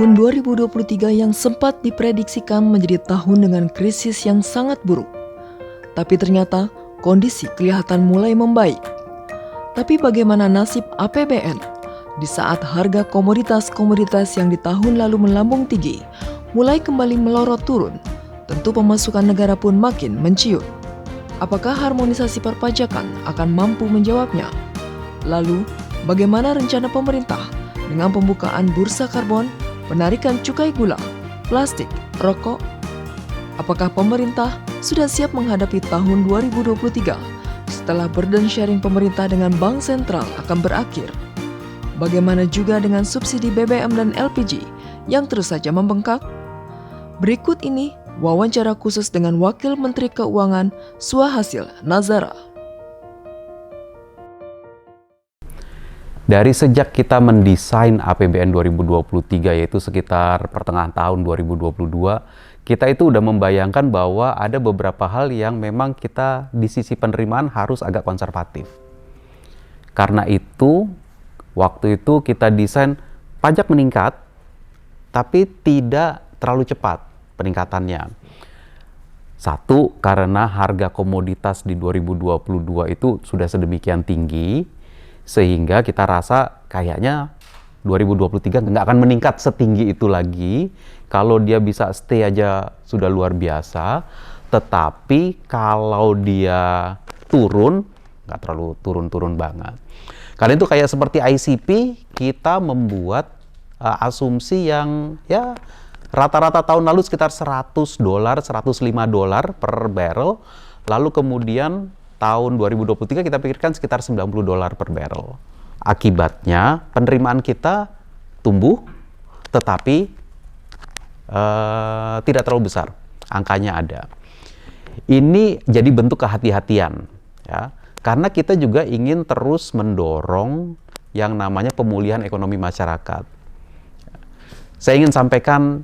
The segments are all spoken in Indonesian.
Tahun 2023 yang sempat diprediksikan menjadi tahun dengan krisis yang sangat buruk. Tapi ternyata kondisi kelihatan mulai membaik. Tapi bagaimana nasib APBN di saat harga komoditas-komoditas yang di tahun lalu melambung tinggi mulai kembali melorot turun? Tentu pemasukan negara pun makin menciut. Apakah harmonisasi perpajakan akan mampu menjawabnya? Lalu, bagaimana rencana pemerintah dengan pembukaan bursa karbon, penarikan cukai gula, plastik, rokok? Apakah pemerintah sudah siap menghadapi tahun 2023 setelah burden sharing pemerintah dengan bank sentral akan berakhir? Bagaimana juga dengan subsidi BBM dan LPG yang terus saja membengkak? Berikut ini wawancara khusus dengan Wakil Menteri Keuangan Swahasil Nazara. Dari sejak kita mendesain APBN 2023, yaitu sekitar pertengahan tahun 2022, kita itu udah membayangkan bahwa ada beberapa hal yang memang kita di sisi penerimaan harus agak konservatif. Karena itu, waktu itu kita desain pajak meningkat, tapi tidak terlalu cepat peningkatannya. Satu, karena harga komoditas di 2022 itu sudah sedemikian tinggi, sehingga kita rasa kayaknya 2023 nggak akan meningkat setinggi itu lagi. Kalau dia bisa stay aja sudah luar biasa, tetapi kalau dia turun, nggak terlalu turun-turun banget. Karena itu kayak seperti ICP, kita membuat asumsi yang ya rata-rata tahun lalu sekitar $100, $105 per barrel, lalu kemudian tahun 2023 kita pikirkan sekitar $90 per barrel. Akibatnya penerimaan kita tumbuh, tetapi tidak terlalu besar, angkanya ada. Ini jadi bentuk kehati-hatian, ya, karena kita juga ingin terus mendorong yang namanya pemulihan ekonomi masyarakat. Saya ingin sampaikan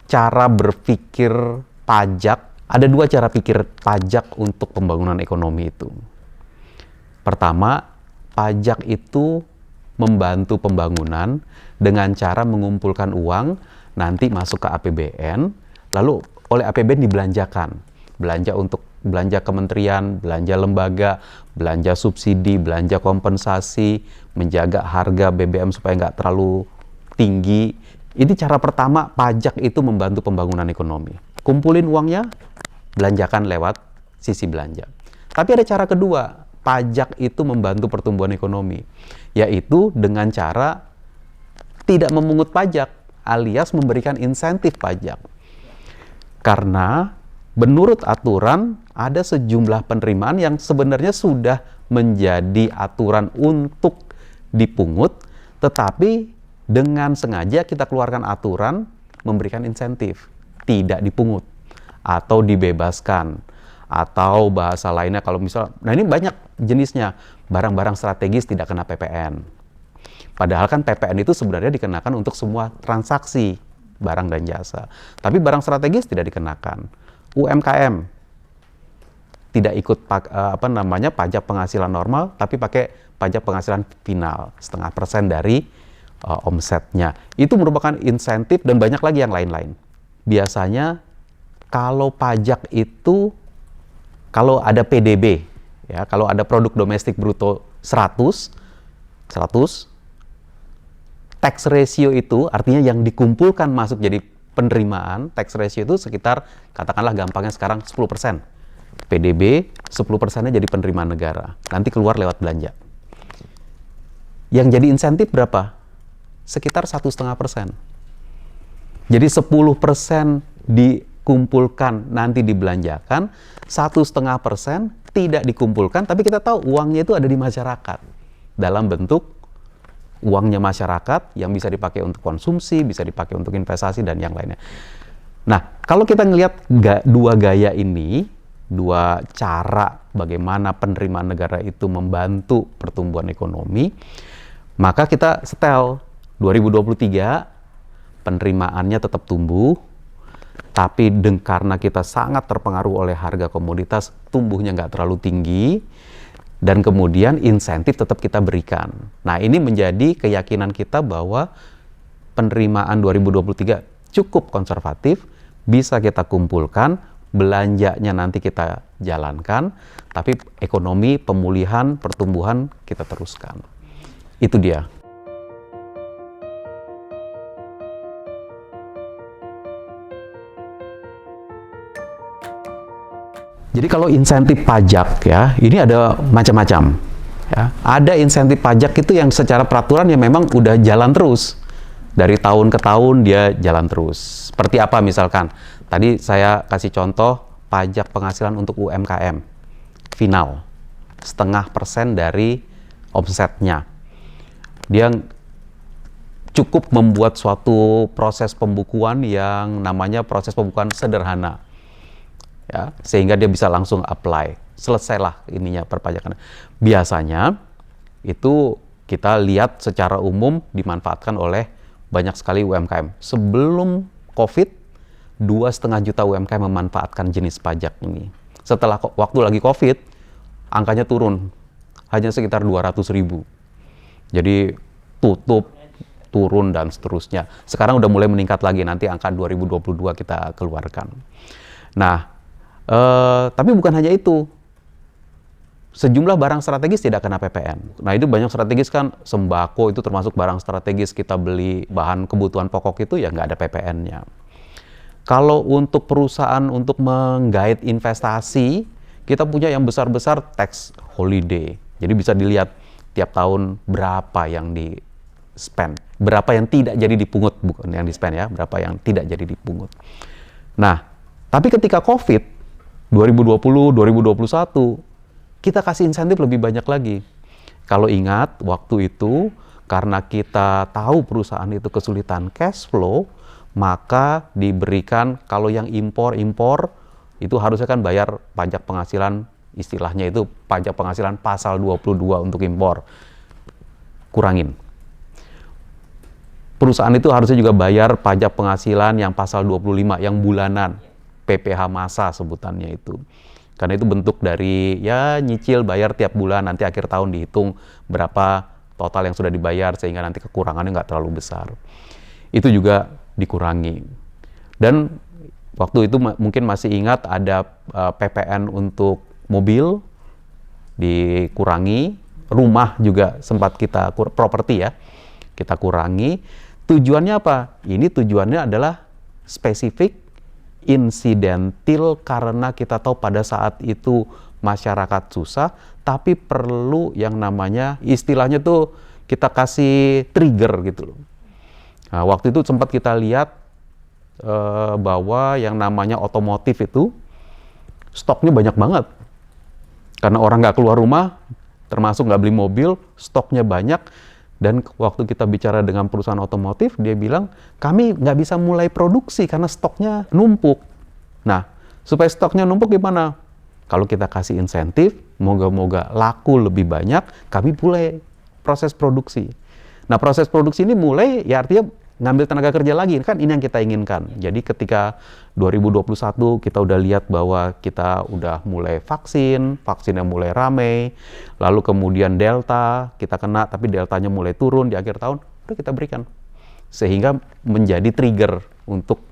cara berpikir pajak. Ada dua cara pikir pajak untuk pembangunan ekonomi itu. Pertama, pajak itu membantu pembangunan dengan cara mengumpulkan uang, nanti masuk ke APBN, lalu oleh APBN dibelanjakan. Belanja kementerian, belanja lembaga, belanja subsidi, belanja kompensasi, menjaga harga BBM supaya nggak terlalu tinggi. Ini cara pertama, pajak itu membantu pembangunan ekonomi. Kumpulin uangnya, belanjakan lewat sisi belanja. Tapi ada cara kedua, pajak itu membantu pertumbuhan ekonomi, yaitu dengan cara tidak memungut pajak, alias memberikan insentif pajak. Karena menurut aturan ada sejumlah penerimaan yang sebenarnya sudah menjadi aturan untuk dipungut, tetapi dengan sengaja kita keluarkan aturan memberikan insentif, tidak dipungut atau dibebaskan, atau bahasa lainnya kalau misal, nah ini banyak jenisnya, barang-barang strategis tidak kena PPN. Padahal kan PPN itu sebenarnya dikenakan untuk semua transaksi barang dan jasa, tapi barang strategis tidak dikenakan. UMKM tidak ikut pajak penghasilan normal, tapi pakai pajak penghasilan final 0,5% dari omsetnya. Itu merupakan insentif dan banyak lagi yang lain-lain. Biasanya kalau pajak itu, kalau ada PDB, ya, kalau ada produk domestik bruto 100, tax ratio itu artinya yang dikumpulkan masuk jadi penerimaan, tax ratio itu sekitar, katakanlah gampangnya sekarang 10%. PDB 10%-nya jadi penerimaan negara, nanti keluar lewat belanja. Yang jadi insentif berapa? Sekitar 1,5%. Jadi 10% dikumpulkan, nanti dibelanjakan, 1,5% tidak dikumpulkan, tapi kita tahu uangnya itu ada di masyarakat. Dalam bentuk uangnya masyarakat yang bisa dipakai untuk konsumsi, bisa dipakai untuk investasi, dan yang lainnya. Nah, kalau kita ngelihat dua gaya ini, dua cara bagaimana penerimaan negara itu membantu pertumbuhan ekonomi, maka kita setel 2023 penerimaannya tetap tumbuh, tapi karena kita sangat terpengaruh oleh harga komoditas, tumbuhnya nggak terlalu tinggi, dan kemudian insentif tetap kita berikan. Nah, ini menjadi keyakinan kita bahwa penerimaan 2023 cukup konservatif, bisa kita kumpulkan, belanjanya nanti kita jalankan, tapi ekonomi, pemulihan, pertumbuhan kita teruskan. Itu dia. Jadi kalau insentif pajak ya, ini ada macam-macam. Ya. Ada insentif pajak itu yang secara peraturan ya memang udah jalan terus. Dari tahun ke tahun dia jalan terus. Seperti apa misalkan? Tadi saya kasih contoh pajak penghasilan untuk UMKM. Final. 0,5% dari omsetnya. Dia cukup membuat suatu proses pembukuan yang namanya proses pembukuan sederhana. Ya, sehingga dia bisa langsung apply. Selesailah ininya perpajakan. Biasanya itu kita lihat secara umum dimanfaatkan oleh banyak sekali UMKM. Sebelum COVID, 2,5 juta UMKM memanfaatkan jenis pajak ini. Setelah waktu lagi COVID, angkanya turun. Hanya sekitar 200.000. Jadi tutup, turun, dan seterusnya. Sekarang udah mulai meningkat lagi. Nanti angka 2022 kita keluarkan. Nah, tapi bukan hanya itu. Sejumlah barang strategis tidak kena PPN. Nah, itu banyak strategis kan, sembako itu termasuk barang strategis, kita beli bahan kebutuhan pokok itu ya nggak ada PPN-nya. Kalau untuk perusahaan untuk menggait investasi, kita punya yang besar-besar tax holiday. Jadi bisa dilihat tiap tahun berapa yang di spend, berapa yang tidak jadi dipungut, bukan yang di spend ya, berapa yang tidak jadi dipungut. Nah, tapi ketika COVID 2020, 2021, kita kasih insentif lebih banyak lagi. Kalau ingat, waktu itu, karena kita tahu perusahaan itu kesulitan cash flow, maka diberikan, kalau yang impor, itu harusnya kan bayar pajak penghasilan, istilahnya itu pajak penghasilan pasal 22 untuk impor. Kurangin. Perusahaan itu harusnya juga bayar pajak penghasilan yang pasal 25, yang bulanan. PPh masa sebutannya itu. Karena itu bentuk dari ya nyicil bayar tiap bulan, nanti akhir tahun dihitung berapa total yang sudah dibayar sehingga nanti kekurangannya nggak terlalu besar. Itu juga dikurangi. Dan waktu itu mungkin masih ingat ada PPN untuk mobil dikurangi, rumah juga sempat kita properti ya, kita kurangi. Tujuannya apa? Ini tujuannya adalah spesifik, insidentil, karena kita tahu pada saat itu masyarakat susah, tapi perlu yang namanya, istilahnya tuh kita kasih trigger gitu loh. Nah, waktu itu sempat kita lihat bahwa yang namanya otomotif itu stoknya banyak banget. Karena orang nggak keluar rumah, termasuk nggak beli mobil, stoknya banyak. Dan waktu kita bicara dengan perusahaan otomotif, dia bilang, kami nggak bisa mulai produksi karena stoknya numpuk. Nah, supaya stoknya numpuk gimana? Kalau kita kasih insentif, moga-moga laku lebih banyak, kami mulai proses produksi. Nah, proses produksi ini mulai, ya artinya ngambil tenaga kerja lagi, kan ini yang kita inginkan. Jadi ketika 2021 kita udah lihat bahwa kita udah mulai vaksinnya mulai ramai, lalu kemudian Delta kita kena, tapi Deltanya mulai turun di akhir tahun, udah kita berikan. Sehingga menjadi trigger untuk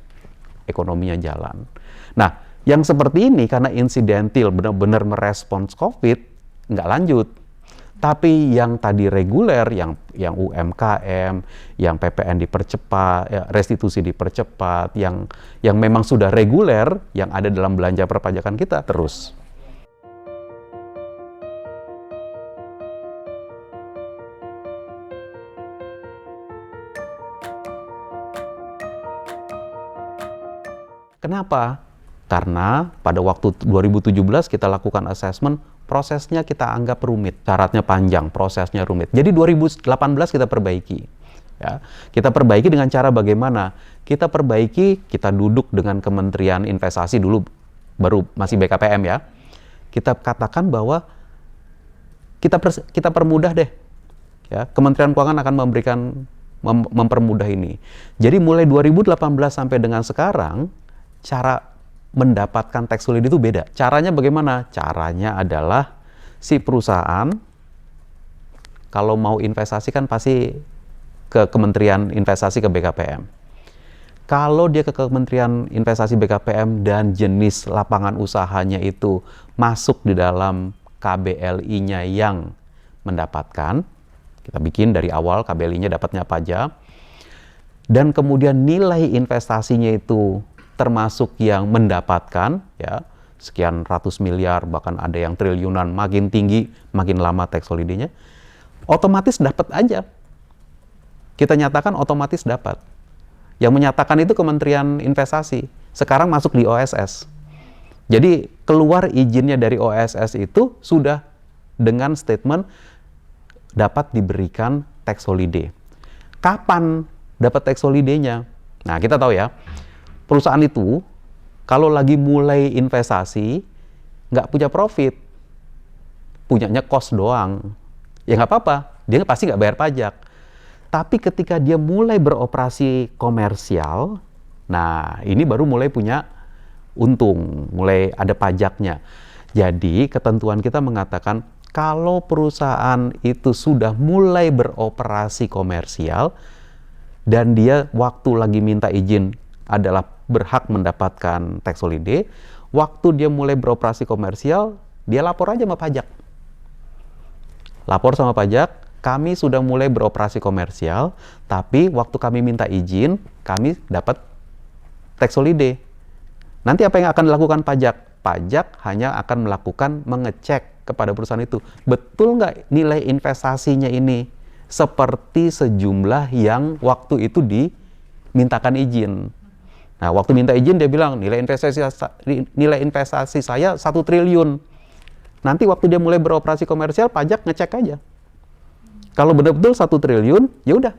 ekonominya jalan. Nah, yang seperti ini karena insidentil benar-benar merespons COVID, nggak lanjut. Tapi yang tadi reguler, yang UMKM, yang PPN dipercepat, ya, restitusi dipercepat, yang memang sudah reguler, yang ada dalam belanja perpajakan kita terus. Kenapa? Karena pada waktu 2017 kita lakukan assessment, prosesnya kita anggap rumit, syaratnya panjang, prosesnya rumit. Jadi 2018 kita perbaiki. Ya. Kita perbaiki dengan cara bagaimana? Kita perbaiki, kita duduk dengan Kementerian Investasi dulu, baru masih BKPM ya. Kita katakan bahwa kita permudah deh. Ya. Kementerian Keuangan akan mempermudah ini. Jadi mulai 2018 sampai dengan sekarang, cara mendapatkan tax holiday itu beda. Caranya bagaimana? Caranya adalah si perusahaan kalau mau investasi kan pasti ke Kementerian Investasi, ke BKPM. Kalau dia ke Kementerian Investasi BKPM dan jenis lapangan usahanya itu masuk di dalam KBLI-nya yang mendapatkan, kita bikin dari awal KBLI-nya dapatnya apa aja, dan kemudian nilai investasinya itu termasuk yang mendapatkan, ya, sekian ratus miliar, bahkan ada yang triliunan, makin tinggi, makin lama tax holiday-nya, otomatis dapat aja. Kita nyatakan otomatis dapat. Yang menyatakan itu Kementerian Investasi. Sekarang masuk di OSS. Jadi keluar izinnya dari OSS itu sudah dengan statement dapat diberikan tax holiday. Kapan dapat tax holiday-nya? Nah, kita tahu ya, perusahaan itu kalau lagi mulai investasi nggak punya profit, punyanya cost doang. Ya nggak apa-apa, dia pasti nggak bayar pajak. Tapi ketika dia mulai beroperasi komersial, nah ini baru mulai punya untung, mulai ada pajaknya. Jadi ketentuan kita mengatakan kalau perusahaan itu sudah mulai beroperasi komersial dan dia waktu lagi minta izin adalah berhak mendapatkan tax holiday, waktu dia mulai beroperasi komersial, dia lapor aja sama pajak. Lapor sama pajak, kami sudah mulai beroperasi komersial, tapi waktu kami minta izin, kami dapat tax holiday. Nanti apa yang akan dilakukan pajak? Pajak hanya akan melakukan mengecek kepada perusahaan itu. Betul nggak nilai investasinya ini seperti sejumlah yang waktu itu dimintakan izin. Nah, waktu minta izin dia bilang nilai investasi saya 1 triliun. Nanti waktu dia mulai beroperasi komersial, pajak ngecek aja. Kalau benar-betul 1 triliun, ya udah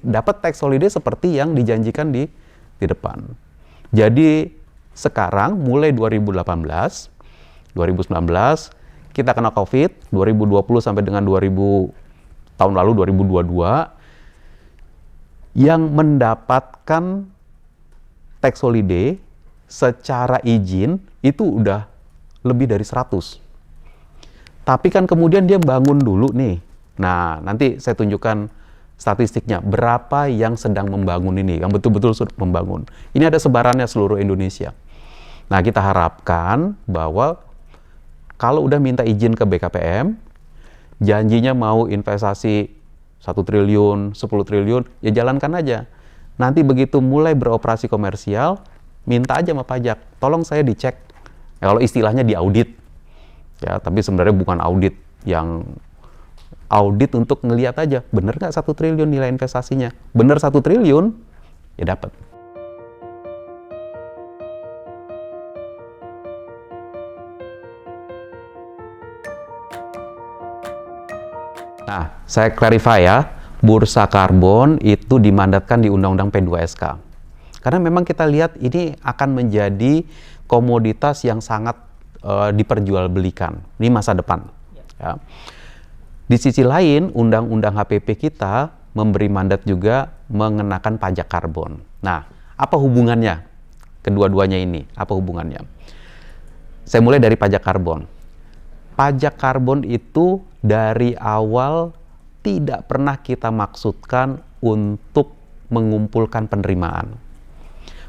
dapat tax holiday seperti yang dijanjikan di depan. Jadi sekarang mulai 2018, 2019 kita kena COVID, 2020 sampai dengan tahun lalu 2022 yang mendapatkan tax holiday secara izin itu udah lebih dari 100. Tapi kan kemudian dia bangun dulu nih. Nah, nanti saya tunjukkan statistiknya, berapa yang sedang membangun ini, yang betul-betul membangun. Ini ada sebarannya seluruh Indonesia. Nah, kita harapkan bahwa kalau udah minta izin ke BKPM, janjinya mau investasi 1 triliun, 10 triliun, ya jalankan aja. Nanti begitu mulai beroperasi komersial, minta aja sama pajak, tolong saya dicek. Ya, kalau istilahnya diaudit. Ya, tapi sebenarnya bukan audit yang audit untuk ngelihat aja, bener nggak 1 triliun nilai investasinya? Bener 1 triliun, ya dapat. Nah, saya clarify ya, bursa karbon itu dimandatkan di Undang-Undang P2SK. Karena memang kita lihat ini akan menjadi komoditas yang sangat diperjualbelikan. Ini masa depan. Ya. Di sisi lain, Undang-Undang HPP kita memberi mandat juga mengenakan pajak karbon. Nah, apa hubungannya? Kedua-duanya ini, apa hubungannya? Saya mulai dari pajak karbon. Pajak karbon itu dari awal tidak pernah kita maksudkan untuk mengumpulkan penerimaan.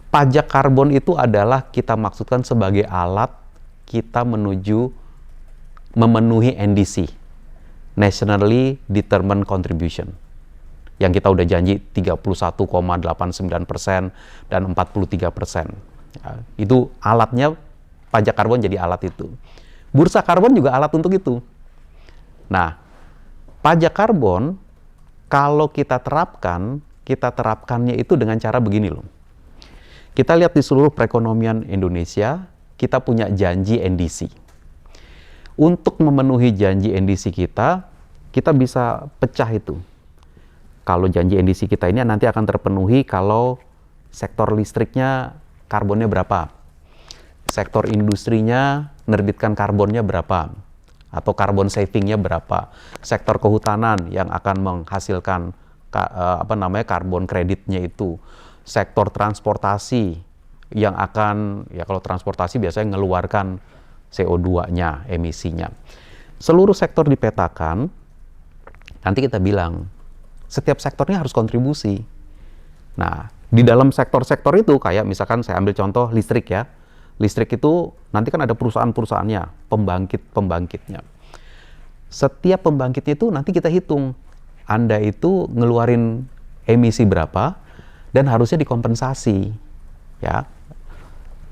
Pajak karbon itu adalah kita maksudkan sebagai alat kita memenuhi NDC. Nationally Determined Contribution, yang kita udah janji 31,89% dan 43%. Ya, itu alatnya, pajak karbon jadi alat itu. Bursa karbon juga alat untuk itu. Nah, pajak karbon kalau kita terapkannya itu dengan cara begini loh. Kita lihat di seluruh perekonomian Indonesia, kita punya janji NDC. Untuk memenuhi janji NDC kita bisa pecah itu. Kalau janji NDC kita ini nanti akan terpenuhi kalau sektor listriknya karbonnya berapa, sektor industrinya nerbitkan karbonnya berapa, atau carbon savingnya berapa, sektor kehutanan yang akan menghasilkan karbon kreditnya itu, sektor transportasi yang akan, ya kalau transportasi biasanya mengeluarkan CO2-nya, emisinya. Seluruh sektor dipetakan, nanti kita bilang, setiap sektornya harus kontribusi. Nah, di dalam sektor-sektor itu, kayak misalkan saya ambil contoh listrik ya. Listrik itu nanti kan ada perusahaan-perusahaannya, pembangkit-pembangkitnya. Setiap pembangkitnya itu nanti kita hitung, Anda itu ngeluarin emisi berapa, dan harusnya dikompensasi. Ya.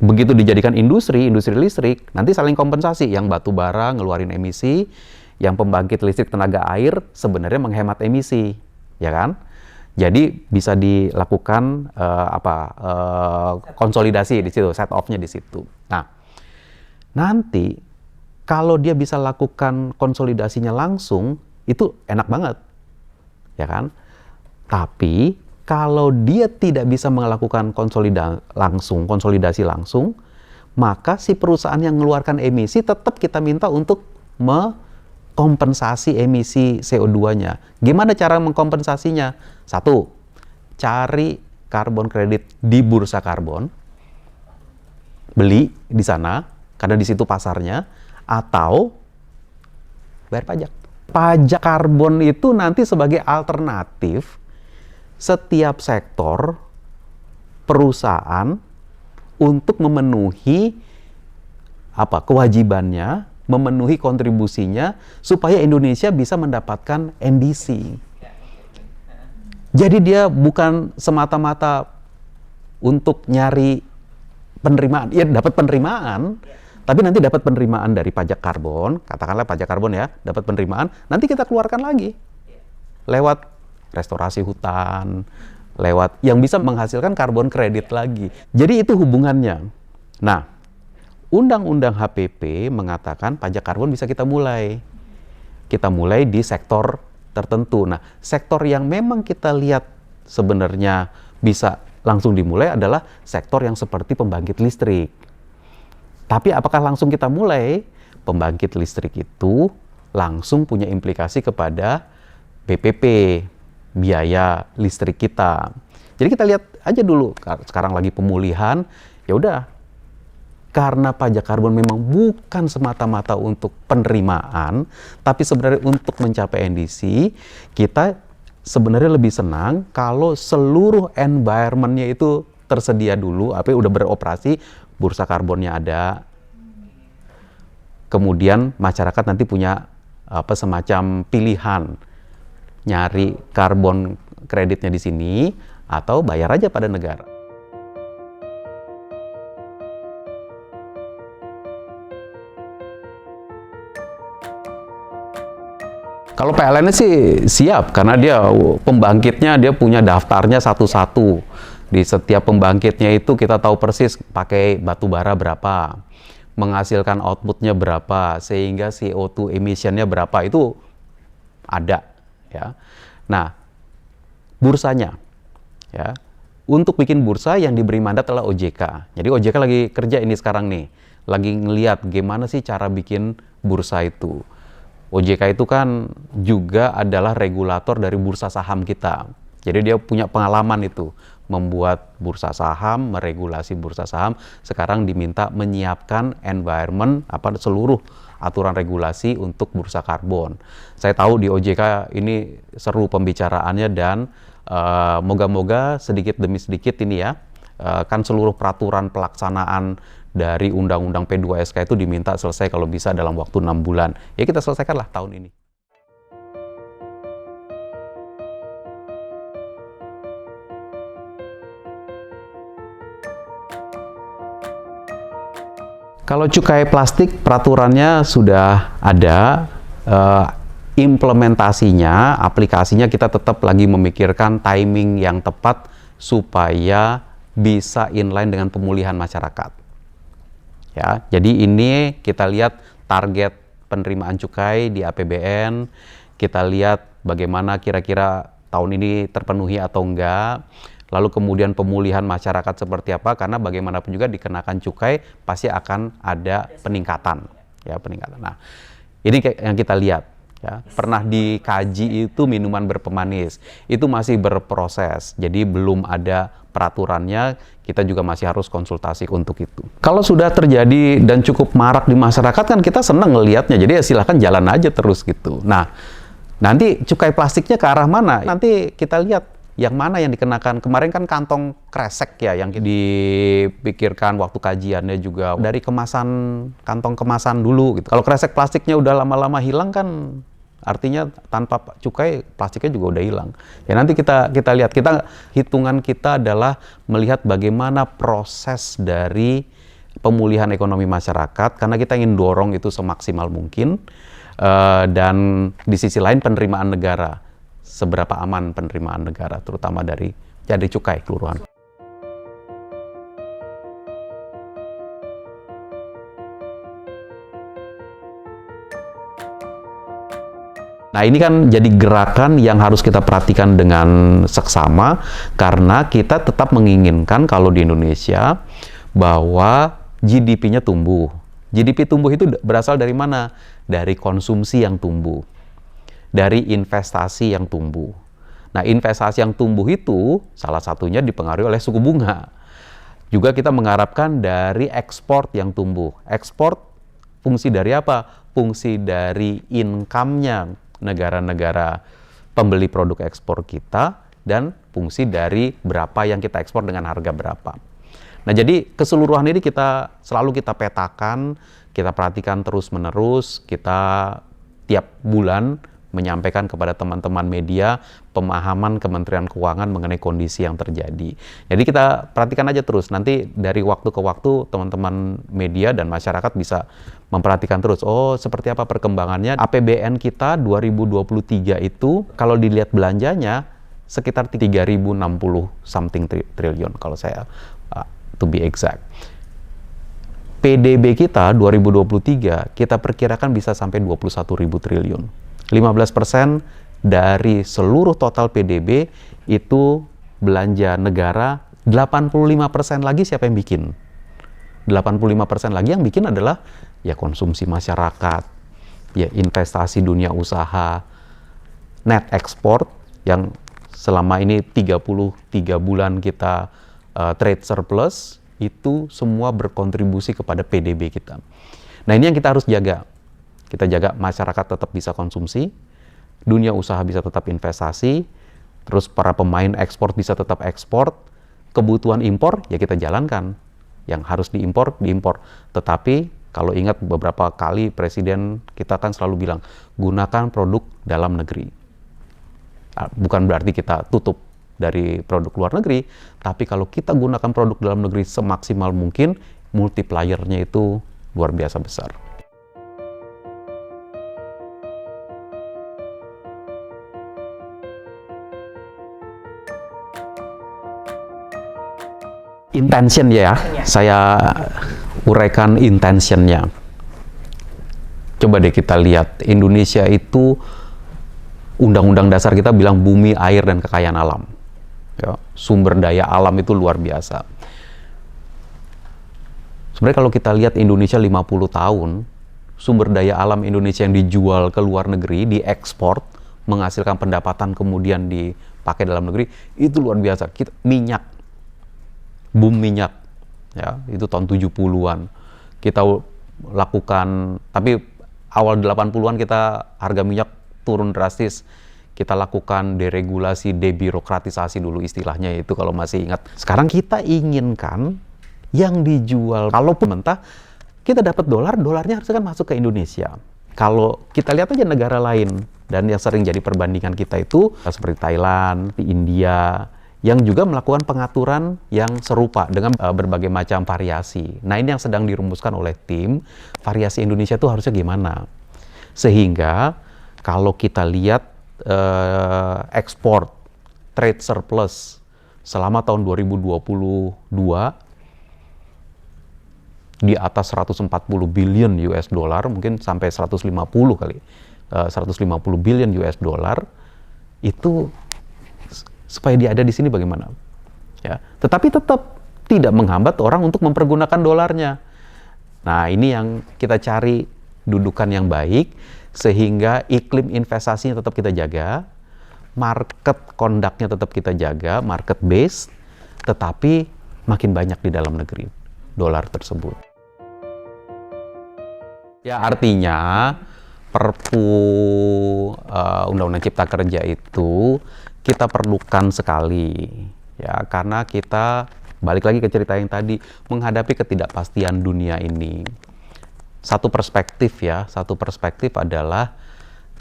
Begitu dijadikan industri listrik, nanti saling kompensasi. Yang batu bara ngeluarin emisi, yang pembangkit listrik tenaga air sebenarnya menghemat emisi, ya kan? Jadi bisa dilakukan konsolidasi di situ, set off-nya di situ. Nah, nanti kalau dia bisa lakukan konsolidasinya langsung, itu enak banget, ya kan? Tapi kalau dia tidak bisa melakukan konsolidasi langsung, maka si perusahaan yang mengeluarkan emisi tetap kita minta untuk kompensasi emisi CO2-nya. Gimana cara mengkompensasinya? Satu, cari karbon kredit di bursa karbon, beli di sana, karena di situ pasarnya, atau bayar pajak. Pajak karbon itu nanti sebagai alternatif setiap sektor perusahaan untuk memenuhi kewajibannya, memenuhi kontribusinya supaya Indonesia bisa mendapatkan NDC. Jadi dia bukan semata-mata untuk nyari penerimaan, ya dapat penerimaan, tapi nanti dapat penerimaan dari pajak karbon, katakanlah pajak karbon ya, dapat penerimaan, nanti kita keluarkan lagi lewat restorasi hutan, lewat yang bisa menghasilkan karbon kredit lagi. Jadi itu hubungannya. Nah, Undang-Undang HPP mengatakan pajak karbon bisa kita mulai. Kita mulai di sektor tertentu. Nah, sektor yang memang kita lihat sebenarnya bisa langsung dimulai adalah sektor yang seperti pembangkit listrik. Tapi apakah langsung kita mulai? Pembangkit listrik itu langsung punya implikasi kepada BPP, biaya listrik kita. Jadi kita lihat aja dulu, sekarang lagi pemulihan, ya udah. Karena pajak karbon memang bukan semata-mata untuk penerimaan, tapi sebenarnya untuk mencapai NDC, kita sebenarnya lebih senang kalau seluruh environment-nya itu tersedia dulu, udah beroperasi, bursa karbonnya ada, kemudian masyarakat nanti punya semacam pilihan, nyari karbon kreditnya di sini, atau bayar aja pada negara. Kalau PLN sih siap, karena dia pembangkitnya, dia punya daftarnya satu-satu. Di setiap pembangkitnya itu kita tahu persis pakai batu bara berapa, menghasilkan outputnya berapa, sehingga CO2 emission-nya berapa, itu ada. Ya. Nah, bursanya, ya, untuk bikin bursa yang diberi mandat adalah OJK. Jadi OJK lagi kerja ini sekarang nih, lagi ngeliat gimana sih cara bikin bursa itu. OJK itu kan juga adalah regulator dari bursa saham kita. Jadi dia punya pengalaman itu, membuat bursa saham, meregulasi bursa saham. Sekarang diminta menyiapkan environment, seluruh aturan regulasi untuk bursa karbon. Saya tahu di OJK ini seru pembicaraannya, dan moga-moga sedikit demi sedikit ini ya, kan seluruh peraturan pelaksanaan dari Undang-Undang P2SK itu diminta selesai kalau bisa dalam waktu 6 bulan. Ya kita selesaikanlah tahun ini. Kalau cukai plastik, peraturannya sudah ada, implementasinya, aplikasinya kita tetap lagi memikirkan timing yang tepat supaya bisa inline dengan pemulihan masyarakat. Ya, jadi ini kita lihat target penerimaan cukai di APBN, kita lihat bagaimana kira-kira tahun ini terpenuhi atau enggak, lalu kemudian pemulihan masyarakat seperti apa, karena bagaimanapun juga dikenakan cukai pasti akan ada peningkatan, ya peningkatan. Nah, ini yang kita lihat. Ya, pernah dikaji itu minuman berpemanis, itu masih berproses, jadi belum ada peraturannya, kita juga masih harus konsultasi untuk itu. Kalau sudah terjadi dan cukup marak di masyarakat kan kita senang ngelihatnya, jadi ya silahkan jalan aja terus gitu. Nah, Nanti cukai plastiknya ke arah mana? Nanti kita lihat yang mana yang dikenakan. Kemarin kan kantong kresek ya yang dipikirkan waktu kajiannya juga dari kemasan, kantong kemasan dulu gitu. Kalau kresek plastiknya udah lama-lama hilang kan artinya tanpa cukai plastiknya juga udah hilang. Ya nanti kita lihat, hitungan kita adalah melihat bagaimana proses dari pemulihan ekonomi masyarakat karena kita ingin dorong itu semaksimal mungkin. Dan di sisi lain penerimaan negara, seberapa aman penerimaan negara, terutama dari cukai keseluruhan. Nah ini kan jadi gerakan yang harus kita perhatikan dengan seksama karena kita tetap menginginkan kalau di Indonesia bahwa GDP-nya tumbuh. GDP tumbuh itu berasal dari mana? Dari konsumsi yang tumbuh, dari investasi yang tumbuh. Nah, investasi yang tumbuh itu salah satunya dipengaruhi oleh suku bunga. Juga kita mengharapkan dari ekspor yang tumbuh. Ekspor fungsi dari apa? Fungsi dari income-nya negara-negara pembeli produk ekspor kita dan fungsi dari berapa yang kita ekspor dengan harga berapa. Nah, jadi keseluruhan ini selalu kita petakan, kita perhatikan terus-menerus, kita tiap bulan menyampaikan kepada teman-teman media pemahaman Kementerian Keuangan mengenai kondisi yang terjadi. Jadi kita perhatikan aja terus, nanti dari waktu ke waktu teman-teman media dan masyarakat bisa memperhatikan terus, oh seperti apa perkembangannya. APBN kita 2023 itu kalau dilihat belanjanya sekitar 3.060 something triliun kalau saya to be exact. PDB kita 2023 kita perkirakan bisa sampai 21.000 triliun. 15% dari seluruh total PDB itu belanja negara, 85% lagi siapa yang bikin? 85% lagi yang bikin adalah ya konsumsi masyarakat, ya investasi dunia usaha, net export yang selama ini 33 bulan kita trade surplus, itu semua berkontribusi kepada PDB kita. Nah ini yang kita harus jaga. Kita jaga masyarakat tetap bisa konsumsi, dunia usaha bisa tetap investasi, terus para pemain ekspor bisa tetap ekspor, kebutuhan impor ya kita jalankan. Yang harus diimpor. Tetapi kalau ingat beberapa kali Presiden kita kan selalu bilang, gunakan produk dalam negeri. Bukan berarti kita tutup dari produk luar negeri, tapi kalau kita gunakan produk dalam negeri semaksimal mungkin, multiplier-nya itu luar biasa besar. Intention ya, saya uraikan intentionnya. Coba deh kita lihat, Indonesia itu Undang-Undang Dasar kita bilang bumi, air, dan kekayaan alam. Ya, sumber daya alam itu luar biasa. Sebenarnya kalau kita lihat Indonesia 50 tahun, sumber daya alam Indonesia yang dijual ke luar negeri, diekspor, menghasilkan pendapatan kemudian dipakai dalam negeri, itu luar biasa. Minyak, boom minyak, ya, itu tahun 70-an. Kita lakukan, tapi awal 80-an kita harga minyak turun drastis. Kita lakukan deregulasi, debirokratisasi dulu istilahnya itu kalau masih ingat. Sekarang kita inginkan yang dijual, kalaupun mentah, kita dapat dolarnya harusnya kan masuk ke Indonesia. Kalau kita lihat aja negara lain, dan yang sering jadi perbandingan kita itu seperti Thailand, India, yang juga melakukan pengaturan yang serupa dengan berbagai macam variasi. Nah ini yang sedang dirumuskan oleh tim, variasi Indonesia itu harusnya gimana. Sehingga kalau kita lihat ekspor trade surplus selama tahun 2022 di atas 140 billion US dollar, mungkin sampai 150 kali, 150 billion US dollar, itu supaya dia ada di sini bagaimana? Ya, tetapi tetap tidak menghambat orang untuk mempergunakan dolarnya. Nah, ini yang kita cari dudukan yang baik, sehingga iklim investasinya tetap kita jaga, market conduct-nya tetap kita jaga, market base, tetapi makin banyak di dalam negeri dolar tersebut. Ya artinya Perpu Undang-Undang Cipta Kerja itu kita perlukan sekali, ya, karena kita balik lagi ke cerita yang tadi, menghadapi ketidakpastian dunia ini. Satu perspektif adalah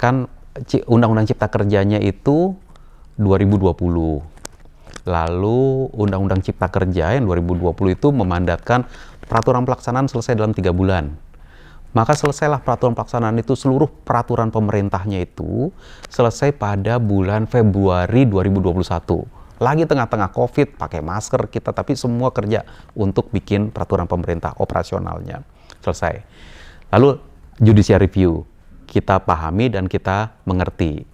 kan Undang-Undang Cipta Kerjanya itu 2020. Lalu Undang-Undang Cipta Kerja yang 2020 itu memandatkan peraturan pelaksanaan selesai dalam 3 bulan. Maka selesailah peraturan pelaksanaan itu, seluruh peraturan pemerintahnya itu selesai pada bulan Februari 2021. Lagi tengah-tengah COVID, pakai masker kita, tapi semua kerja untuk bikin peraturan pemerintah operasionalnya. Selesai. Lalu judicial review, kita pahami dan kita mengerti.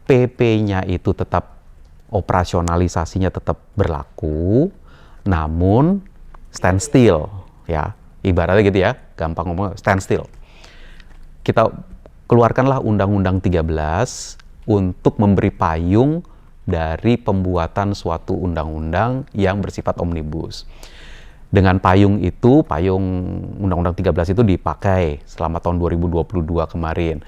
PP-nya itu tetap, operasionalisasinya tetap berlaku, namun standstill, ya. Ibaratnya gitu ya, gampang ngomong, standstill. Kita keluarkanlah Undang-Undang 13 untuk memberi payung dari pembuatan suatu undang-undang yang bersifat omnibus. Dengan payung itu, payung Undang-Undang 13 itu dipakai selama tahun 2022 kemarin.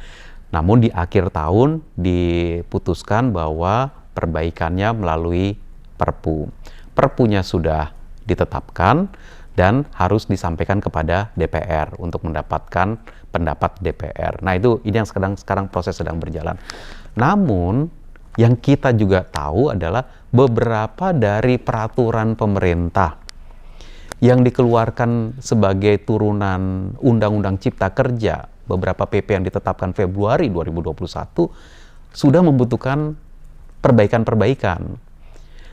Namun di akhir tahun diputuskan bahwa perbaikannya melalui Perpu. Perpunya sudah ditetapkan dan harus disampaikan kepada DPR untuk mendapatkan pendapat DPR. Nah, ini yang sekarang proses sedang berjalan. Namun yang kita juga tahu adalah beberapa dari peraturan pemerintah yang dikeluarkan sebagai turunan Undang-Undang Cipta Kerja, beberapa PP yang ditetapkan Februari 2021 sudah membutuhkan perbaikan-perbaikan.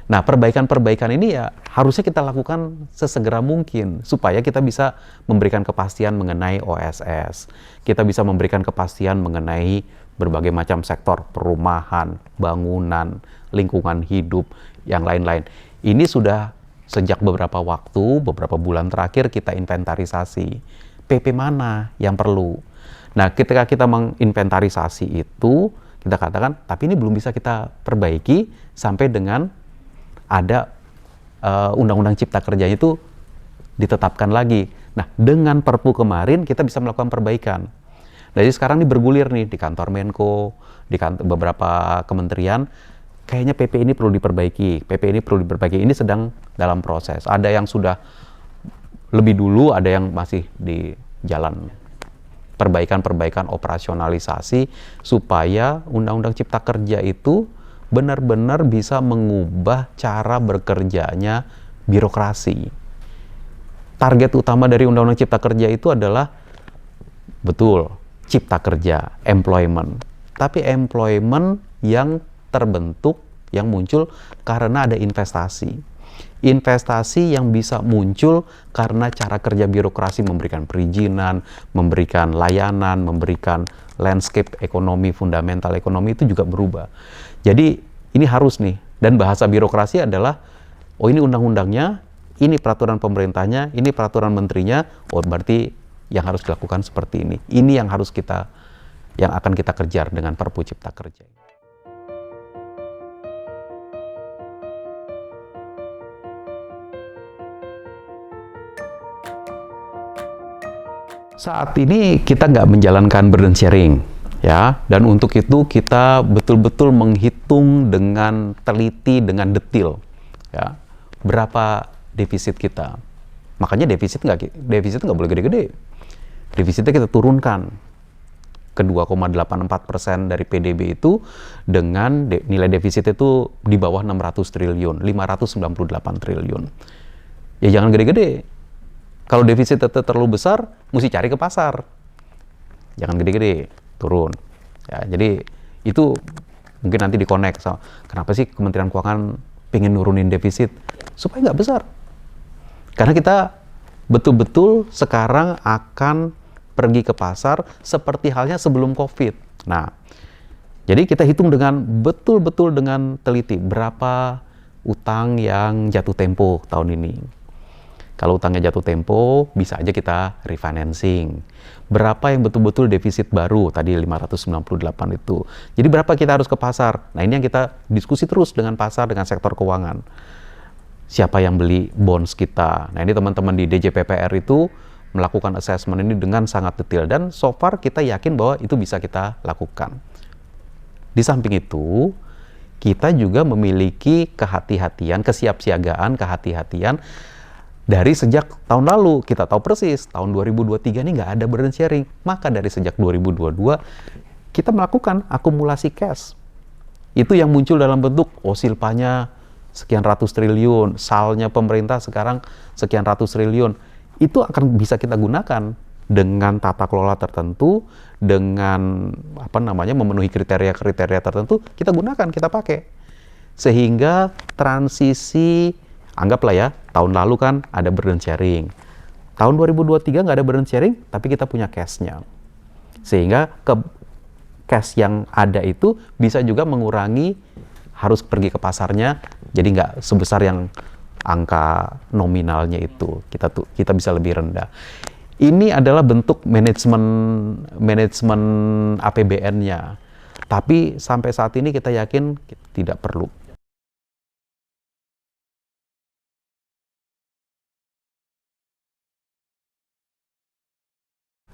Nah, perbaikan-perbaikan ini ya harusnya kita lakukan sesegera mungkin supaya kita bisa memberikan kepastian mengenai OSS. Kita bisa memberikan kepastian mengenai berbagai macam sektor, perumahan, bangunan, lingkungan hidup, yang lain-lain. Ini sudah sejak beberapa waktu, beberapa bulan terakhir kita inventarisasi. PP mana yang perlu? Nah, ketika kita menginventarisasi itu, kita katakan, tapi ini belum bisa kita perbaiki sampai dengan ada Undang-Undang Cipta Kerja itu ditetapkan lagi. Nah, dengan Perpu kemarin kita bisa melakukan perbaikan. Jadi sekarang ini bergulir nih di kantor Menko, di beberapa kementerian, kayaknya PP ini perlu diperbaiki, PP ini perlu diperbaiki. Ini sedang dalam proses. Ada yang sudah lebih dulu, ada yang masih di jalan. Perbaikan-perbaikan operasionalisasi supaya Undang-Undang Cipta Kerja itu benar-benar bisa mengubah cara bekerjanya birokrasi. Target utama dari Undang-Undang Cipta Kerja itu adalah, betul, cipta kerja, employment. Tapi employment yang terbentuk, yang muncul karena ada investasi. Investasi yang bisa muncul karena cara kerja birokrasi memberikan perizinan, memberikan layanan, memberikan landscape ekonomi, fundamental ekonomi itu juga berubah. Jadi ini harus nih, dan bahasa birokrasi adalah, oh ini undang-undangnya, ini peraturan pemerintahnya, ini peraturan menterinya, oh berarti yang harus dilakukan seperti ini. Ini yang akan kita kejar dengan Perpu Cipta Kerja. Saat ini kita nggak menjalankan burden sharing, ya, dan untuk itu kita betul-betul menghitung dengan teliti, dengan detail, ya, berapa defisit kita. Makanya defisit nggak boleh gede-gede. Defisitnya kita turunkan ke 2,84% dari PDB itu dengan nilai defisit itu di bawah 600 triliun, 598 triliun. Ya jangan gede-gede. Kalau defisit terlalu besar, mesti cari ke pasar. Jangan gede-gede, turun. Ya, jadi itu mungkin nanti di-connect sama, kenapa sih Kementerian Keuangan pengen nurunin defisit? Supaya nggak besar. Karena kita betul-betul sekarang akan pergi ke pasar seperti halnya sebelum COVID. Nah, jadi kita hitung dengan betul-betul dengan teliti berapa utang yang jatuh tempo tahun ini. Kalau utangnya jatuh tempo, bisa aja kita refinancing. Berapa yang betul-betul defisit baru, tadi 598 itu. Jadi berapa kita harus ke pasar? Nah ini yang kita diskusi terus dengan pasar, dengan sektor keuangan. Siapa yang beli bonds kita? Nah ini teman-teman di DJPPR itu melakukan assessment ini dengan sangat detail, dan so far kita yakin bahwa itu bisa kita lakukan. Di samping itu, kita juga memiliki kehati-hatian, kesiapsiagaan, kehati-hatian dari sejak tahun lalu. Kita tahu persis, tahun 2023 ini nggak ada burden sharing. Maka dari sejak 2022, kita melakukan akumulasi cash. Itu yang muncul dalam bentuk silpanya sekian ratus triliun, salnya pemerintah sekarang sekian ratus triliun. Itu akan bisa kita gunakan dengan tata kelola tertentu, dengan memenuhi kriteria-kriteria tertentu, kita gunakan, kita pakai. Sehingga transisi, anggaplah ya, tahun lalu kan ada burden sharing. Tahun 2023 nggak ada burden sharing, tapi kita punya cash-nya. Sehingga cash yang ada itu bisa juga mengurangi harus pergi ke pasarnya, jadi nggak sebesar yang angka nominalnya itu, kita bisa lebih rendah. Ini adalah bentuk manajemen APBN-nya. Tapi sampai saat ini kita yakin tidak perlu.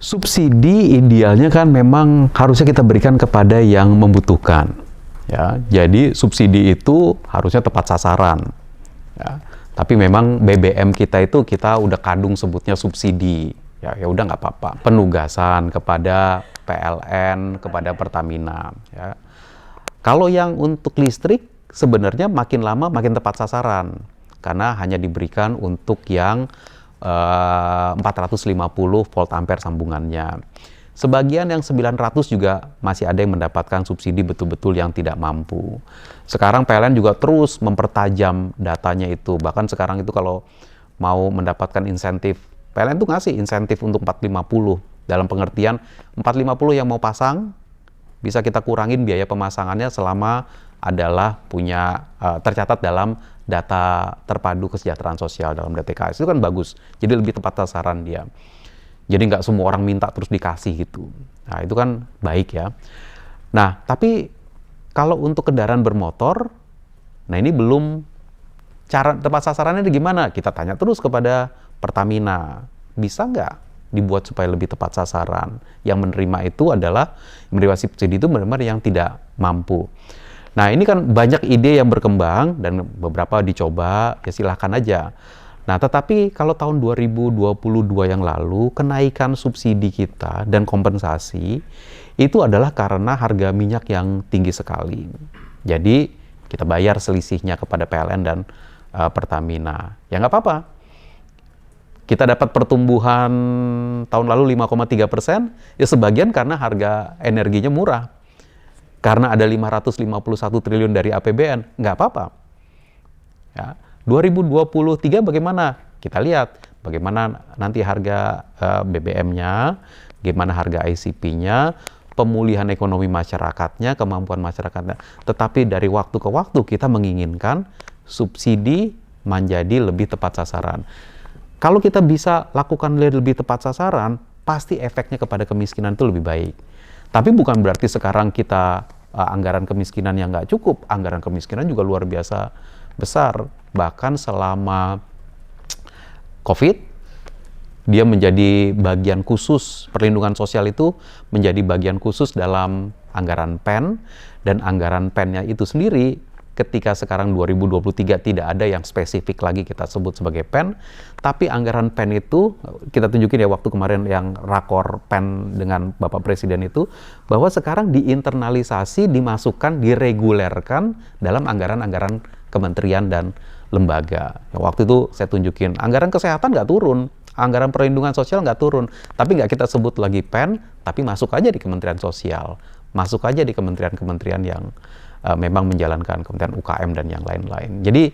Subsidi idealnya kan memang harusnya kita berikan kepada yang membutuhkan. Ya, jadi subsidi itu harusnya tepat sasaran. Ya, tapi memang BBM kita itu kita udah kadung sebutnya subsidi. Ya udah nggak apa-apa. Penugasan kepada PLN, kepada Pertamina. Ya. Kalau yang untuk listrik sebenarnya makin lama makin tepat sasaran, karena hanya diberikan untuk yang 450 volt ampere sambungannya. Sebagian yang 900 juga masih ada yang mendapatkan subsidi betul-betul yang tidak mampu. Sekarang PLN juga terus mempertajam datanya itu. Bahkan sekarang itu kalau mau mendapatkan insentif, PLN itu ngasih insentif untuk 450. Dalam pengertian 450 yang mau pasang, bisa kita kurangin biaya pemasangannya selama adalah tercatat dalam data terpadu kesejahteraan sosial dalam DTKS. Itu kan bagus, jadi lebih tepat sasaran dia. Jadi nggak semua orang minta terus dikasih gitu. Nah itu kan baik ya. Nah tapi kalau untuk kendaraan bermotor, nah ini belum, cara tepat sasarannya gimana? Kita tanya terus kepada Pertamina, bisa nggak dibuat supaya lebih tepat sasaran? Yang menerima itu adalah, menerima subsidi itu benar-benar yang tidak mampu. Nah ini kan banyak ide yang berkembang dan beberapa dicoba, ya silahkan aja. Nah tetapi kalau tahun 2022 yang lalu, kenaikan subsidi kita dan kompensasi itu adalah karena harga minyak yang tinggi sekali. Jadi kita bayar selisihnya kepada PLN dan Pertamina. Ya nggak apa-apa. Kita dapat pertumbuhan tahun lalu 5,3%, ya sebagian karena harga energinya murah. Karena ada 551 triliun dari APBN, nggak apa-apa. Ya, 2023 bagaimana? Kita lihat bagaimana nanti harga BBM-nya, bagaimana harga ICP-nya, pemulihan ekonomi masyarakatnya, kemampuan masyarakatnya. Tetapi dari waktu ke waktu kita menginginkan subsidi menjadi lebih tepat sasaran. Kalau kita bisa lakukan lebih tepat sasaran, pasti efeknya kepada kemiskinan itu lebih baik. Tapi bukan berarti sekarang kita anggaran kemiskinan yang nggak cukup. Anggaran kemiskinan juga luar biasa besar. Bahkan selama COVID, dia menjadi bagian khusus, perlindungan sosial itu menjadi bagian khusus dalam anggaran PEN, dan anggaran PEN-nya itu sendiri ketika sekarang 2023 tidak ada yang spesifik lagi kita sebut sebagai PEN, tapi anggaran PEN itu, kita tunjukin ya waktu kemarin yang rakor PEN dengan Bapak Presiden itu, bahwa sekarang diinternalisasi, dimasukkan, diregulerkan dalam anggaran-anggaran kementerian dan lembaga. Ya, waktu itu saya tunjukin, anggaran kesehatan nggak turun, anggaran perlindungan sosial nggak turun, tapi nggak kita sebut lagi PEN, tapi masuk aja di Kementerian Sosial, masuk aja di kementerian-kementerian yang memang menjalankan, Kementerian UKM dan yang lain-lain. Jadi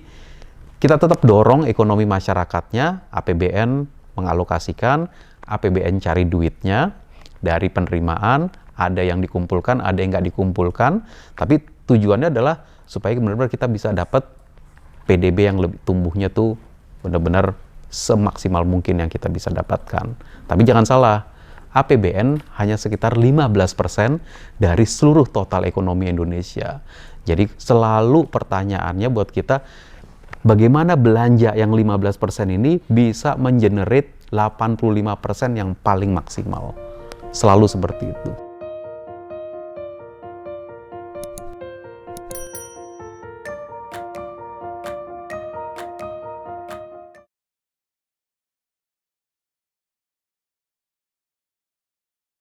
kita tetap dorong ekonomi masyarakatnya, APBN mengalokasikan, APBN cari duitnya dari penerimaan, ada yang dikumpulkan, ada yang nggak dikumpulkan, tapi tujuannya adalah supaya benar-benar kita bisa dapat PDB yang lebih tumbuhnya tuh benar-benar semaksimal mungkin yang kita bisa dapatkan. Tapi jangan salah, APBN hanya sekitar 15% dari seluruh total ekonomi Indonesia. Jadi selalu pertanyaannya buat kita, bagaimana belanja yang 15% ini bisa mengenerate 85% yang paling maksimal. Selalu seperti itu.